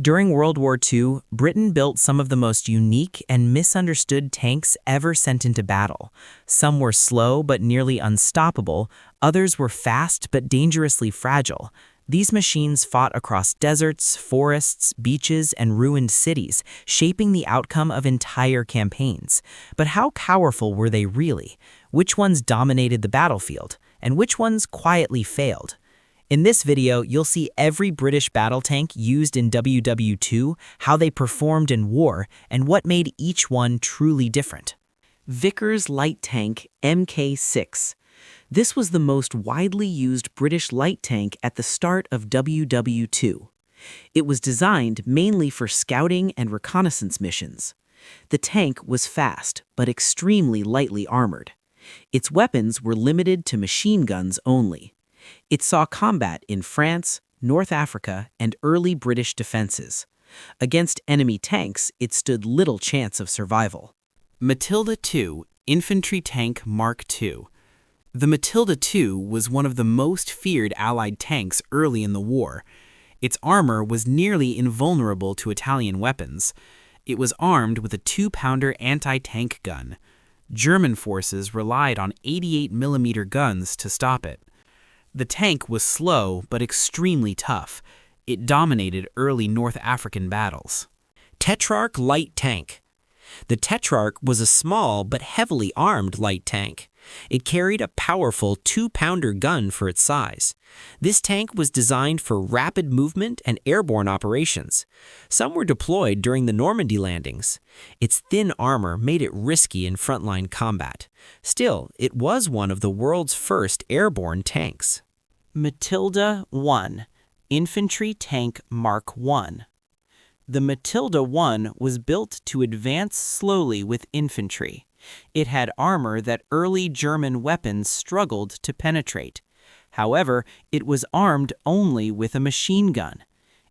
During World War II, Britain built some of the most unique and misunderstood tanks ever sent into battle. Some were slow but nearly unstoppable, others were fast but dangerously fragile. These machines fought across deserts, forests, beaches, and ruined cities, shaping the outcome of entire campaigns. But how powerful were they really? Which ones dominated the battlefield? And which ones quietly failed? In this video, you'll see every British battle tank used in WW2, how they performed in war, and what made each one truly different. Vickers light tank Mk6. This was the most widely used British light tank at the start of WW2. It was designed mainly for scouting and reconnaissance missions. The tank was fast, but extremely lightly armored. Its weapons were limited to machine guns only. It saw combat in France, North Africa, and early British defenses. Against enemy tanks, it stood little chance of survival. Matilda II Infantry Tank Mark II. The Matilda II was one of the most feared Allied tanks early in the war. Its armor was nearly invulnerable to Italian weapons. It was armed with a 2-pounder anti-tank gun. German forces relied on 88mm guns to stop it. The tank was slow but extremely tough. It dominated early North African battles. Tetrarch Light Tank. The Tetrarch was a small but heavily armed light tank. It carried a powerful 2-pounder gun for its size. This tank was designed for rapid movement and airborne operations. Some were deployed during the Normandy landings. Its thin armor made it risky in frontline combat. Still, it was one of the world's first airborne tanks. Matilda I Infantry Tank Mark I. The Matilda I was built to advance slowly with infantry. It had armor that early German weapons struggled to penetrate. However, it was armed only with a machine gun.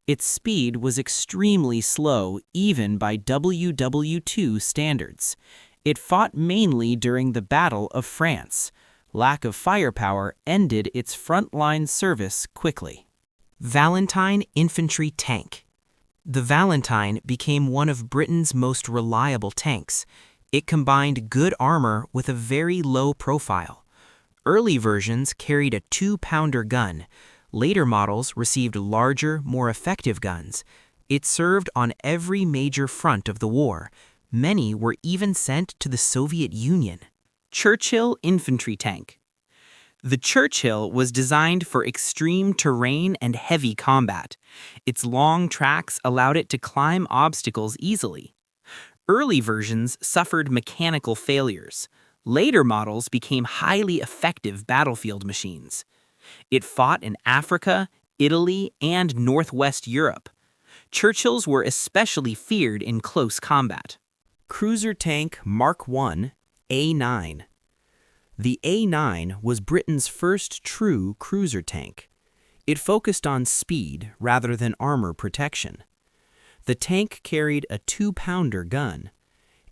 Its speed was extremely slow even by WW2 standards. It fought mainly during the Battle of France. Lack of firepower ended its frontline service quickly. Valentine Infantry Tank. The Valentine became one of Britain's most reliable tanks. It combined good armor with a very low profile. Early versions carried a 2-pounder gun. Later models received larger, more effective guns. It served on every major front of the war. Many were even sent to the Soviet Union. Churchill Infantry Tank. The Churchill was designed for extreme terrain and heavy combat. Its long tracks allowed it to climb obstacles easily. Early versions suffered mechanical failures. Later models became highly effective battlefield machines. It fought in Africa, Italy, and Northwest Europe. Churchills were especially feared in close combat. Cruiser Tank Mark I A9. The A9 was Britain's first true cruiser tank. It focused on speed rather than armor protection. The tank carried a 2-pounder gun.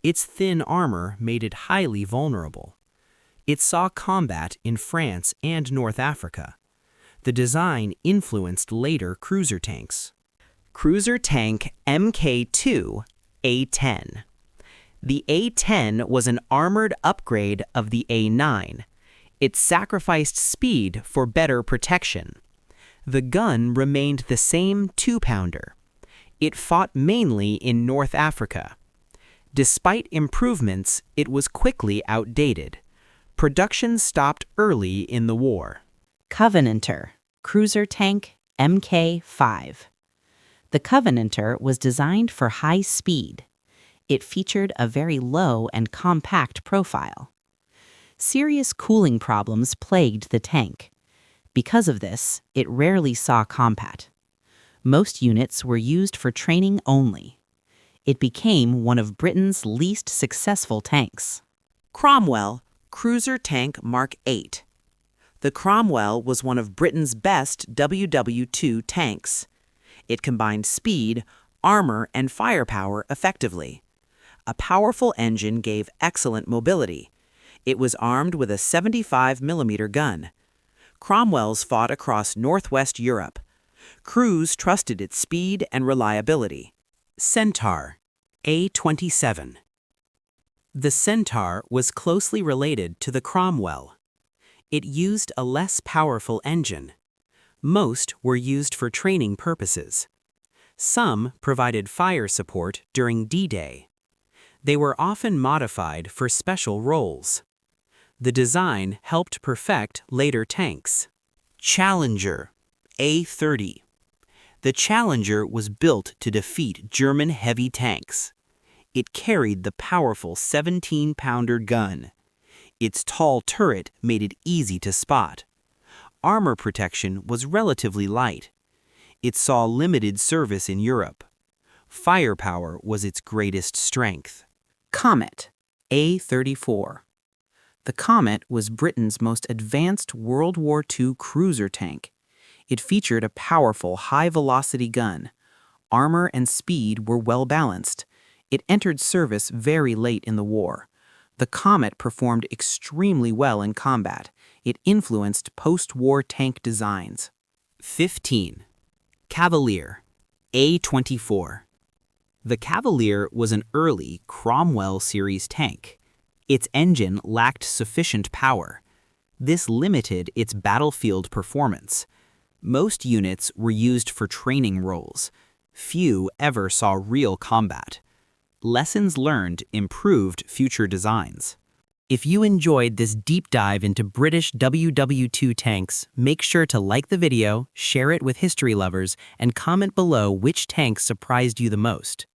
Its thin armor made it highly vulnerable. It saw combat in France and North Africa. The design influenced later cruiser tanks. Cruiser Tank Mk2 A10. The A10 was an armored upgrade of the A9. It sacrificed speed for better protection. The gun remained the same 2-pounder. It fought mainly in North Africa. Despite improvements, it was quickly outdated. Production stopped early in the war. Covenanter Cruiser Tank Mk5. The Covenanter was designed for high speed. It featured a very low and compact profile. Serious cooling problems plagued the tank. Because of this, it rarely saw combat. Most units were used for training only. It became one of Britain's least successful tanks. Cromwell Cruiser Tank Mark VIII. The Cromwell was one of Britain's best WW2 tanks. It combined speed, armor, and firepower effectively. A powerful engine gave excellent mobility. It was armed with a 75mm gun. Cromwells fought across Northwest Europe. Crews trusted its speed and reliability. Centaur, A-27. The Centaur was closely related to the Cromwell. It used a less powerful engine. Most were used for training purposes. Some provided fire support during D-Day. They were often modified for special roles. The design helped perfect later tanks. Challenger, A-30. The Challenger was built to defeat German heavy tanks. It carried the powerful 17-pounder gun. Its tall turret made it easy to spot. Armor protection was relatively light. It saw limited service in Europe. Firepower was its greatest strength. Comet, A-34. The Comet was Britain's most advanced World War II cruiser tank. It featured a powerful high-velocity gun. Armor and speed were well-balanced. It entered service very late in the war. The Comet performed extremely well in combat. It influenced post-war tank designs. 15. Cavalier, A-24. The Cavalier was an early Cromwell series tank. Its engine lacked sufficient power. This limited its battlefield performance. Most units were used for training roles. Few ever saw real combat. Lessons learned improved future designs. If you enjoyed this deep dive into British WW2 tanks, make sure to like the video, share it with history lovers, and comment below which tank surprised you the most.